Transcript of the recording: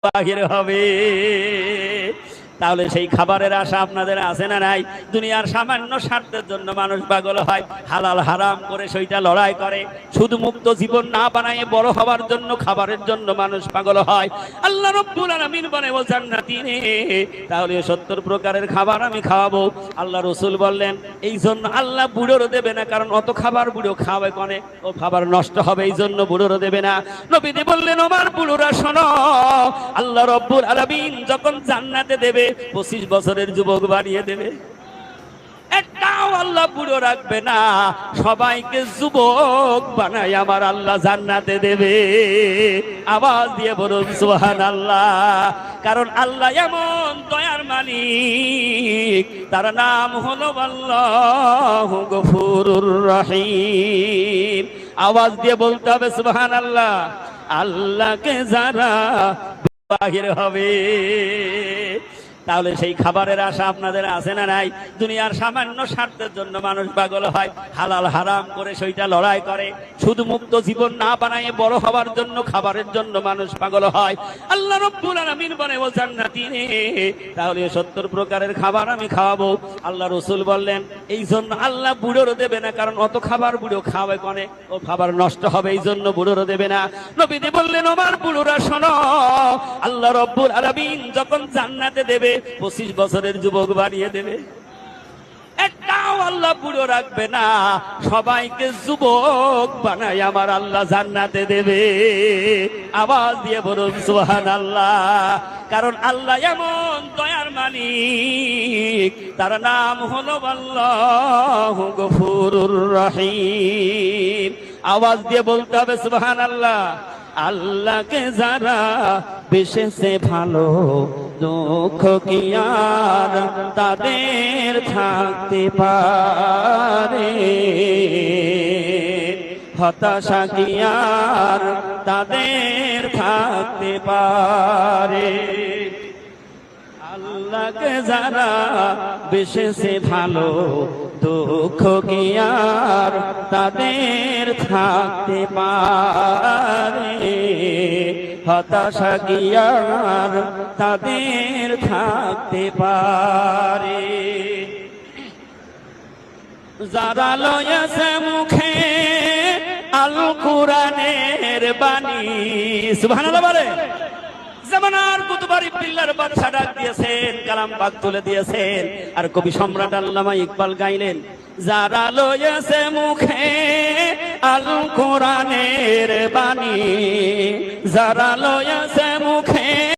বাহির হবে। তাহলে সেই খাবারের আশা আপনাদের আছে না নাই? দুনিয়ার সামান্য স্বার্থের জন্য মানুষ পাগল হয়, হালাল হারাম করে সেইটা লড়াই করে। শুধু মুক্ত জীবন না বানায় বড় হওয়ার জন্য খাবারের জন্য মানুষ পাগল হয়। আল্লাহ রাব্বুল আলামিন বলে জান্নাতীনে, তাহলে 70 প্রকারের খাবার আমি খাওয়াবো। আল্লাহ রাসূল বললেন এই জন্য আল্লাহ বুড়োর দেবে না, কারণ অত খাবার বুড়ো খাবে কোনে, ও খাবার নষ্ট হবে, এই জন্য বুড়োর দেবে না। নবীজি বললেন আমার বুড়োরা শোনো, আল্লাহ রাব্বুল আলামিন যখন জান্নাতে দেবে 25 বছরের যুবক বানিয়ে দেবে। একটাও আল্লাহ বুড়ো রাখবে না, সবাইকে যুবক বানাই আমার আল্লাহ জান্নাতে দেবে। আওয়াজ দিয়ে বলুন সুবহানাল্লাহ। কারণ আল্লাহ এমন দয়ার মালিক, তার নাম হলো আল্লাহু গফুরুর রহিম। আওয়াজ দিয়ে বলতে হবে সুবহানাল্লাহ। আল্লাহকে যারা বাহির হবে, তাহলে সেই খাবারের আশা আপনাদের আছে না নাই? দুনিয়ার সামান্য স্বার্থের জন্য মানুষ পাগল হয়, হালাল হারাম করে সেইটা লড়াই করে। শুধু মুক্ত জীবন না বানায় বড় হওয়ার জন্য খাবারের জন্য মানুষ পাগল হয়। আল্লাহ রাব্বুল আলামিন বলে জান্নাতীনে, তাহলে 70 প্রকারের খাবার আমি খাওয়াবো। আল্লাহ রাসূল বললেন এই জন্য আল্লাহ বুড়োর দেবে না, কারণ অত খাবার বুড়ো খাবে কোনে, ও খাবার নষ্ট হবে, এই জন্য বুড়োর দেবে না। নবীজি বললেন আমার বুড়োরা শোনো, আল্লাহ রাব্বুল আলামিন যখন জান্নাতে দেবে 25 বছরের যুবক বানিয়ে দেবে। একটাও আল্লাহ বুড়ো রাখবে না, সবাইকে যুবক বানাই আমার আল্লাহ জান্নাতে দেবে। আওয়াজ দিয়ে বলুন সুবহানাল্লাহ। কারণ আল্লাহ এমন দয়ার মালিক, তার নাম হলো আল্লাহু গফুরুর রহিম। আওয়াজ দিয়ে বলতে হবে সুবহানাল্লাহ। আল্লাহকে যারা বেশেছে ভালো, দুঃখ কি আর তাদের থাকতে পারে, হতাশা কি আর তাদের থাকতে পারে। আল্লাহকে যারা বেশেছে ভালো, দুঃখ কি আর তাদের থাকতে পারে, হতাশা কি আর তাদের থাকতে পারে। যারা লয়েছে মুখে আল কুরআনের বাণী, সুবহানাল্লাহ বলে। জামানার কুতুবারি পিল্লার বাদশা ডাক দিয়েছেন, কালাম পাক তুলে দিয়েছেন, আর কবি সম্রাট আল্লামা ইকবাল গাইলেন যারা লয়েছে মুখে আল কুরআনের বাণী, যারা লয়েছে মুখে